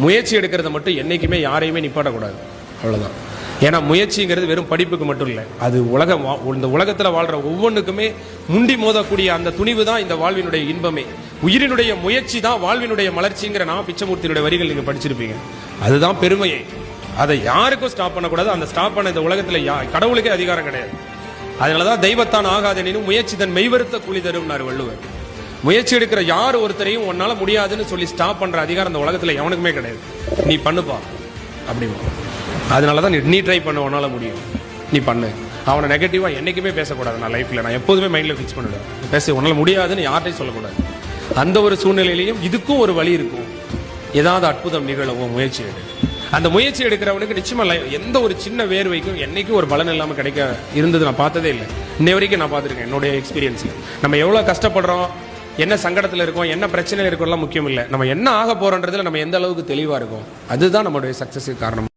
முயற்சி எடுக்கிறத மட்டும் என்றைக்குமே யாரையுமே நிப்பாட்டக்கூடாது, அவ்வளோதான். ஏன்னா முயற்சிங்கிறது வெறும் படிப்புக்கு மட்டும் இல்லை, அது இந்த உலகத்தில் வாழ்கிற ஒவ்வொன்றுக்குமே முண்டி மோதக்கூடிய அந்த துணிவு தான் இந்த வாழ்வினுடைய இன்பமே. உயிரினுடைய முயற்சி தான் வாழ்வினுடைய மலர்ச்சிங்கிற நான் பிச்சமூர்த்தியினுடைய வரிகள் நீங்கள் படிச்சிருப்பீங்க. அதுதான் பெருமையை. அதை யாருக்கும் ஸ்டாப் பண்ணக்கூடாது. அந்த ஸ்டாப் பண்ண இந்த உலகத்தில் கடவுளுக்கே அதிகாரம் கிடையாது. அதனாலதான் தெய்வத்தான் ஆகாதெனும் முயற்சி தன் மெய்வருத்த கூலி தரும்னாரு வள்ளுவர். முயற்சி எடுக்கிற யார் ஒருத்தரையும் உன்னால முடியாதுன்னு சொல்லி ஸ்டாப் பண்ற அதிகாரம் இந்த உலகத்துல எவனுக்குமே கிடையாது. நீ பண்ணுப்பா அப்படிமா. அதனாலதான் நீ ட்ரை பண்ண, உன்னால முடியும், நீ பண்ணு. அவனை நெகட்டிவா என்னைக்குமே பேசக்கூடாது. நான் லைஃப்ல நான் எப்போதுமே மைண்ட்ல ஃபிக்ஸ் பண்ணிடுவேன், பேச உன்னால முடியாதுன்னு யார்ட்டையும் சொல்லக்கூடாது. அந்த ஒரு சூழ்நிலையிலையும் இதுக்கும் ஒரு வழி இருக்கும். ஏதாவது அற்புதம் நிகழவும் முயற்சி எடு. அந்த முயற்சி எடுக்கிறவனுக்கு நிச்சயமா எந்த ஒரு சின்ன வேர்வைக்கும் என்னைக்கும் ஒரு பலன் இல்லாமல் கிடைக்க இருந்தது நான் பார்த்ததே இல்லை. இன்னை வரைக்கும் நான் பார்த்துருக்கேன் என்னுடைய எக்ஸ்பீரியன்ஸ்ல. நம்ம எவ்வளோ கஷ்டப்படுறோம், என்ன சங்கடத்தில் இருக்கோம், என்ன பிரச்சனை இருக்கோம்லாம் முக்கியம் இல்லை. நம்ம என்ன ஆக போறோன்றதுல நம்ம எந்த அளவுக்கு தெளிவாக இருக்கோம், அதுதான் நம்மளுடைய சக்சஸுக்கு காரணம்.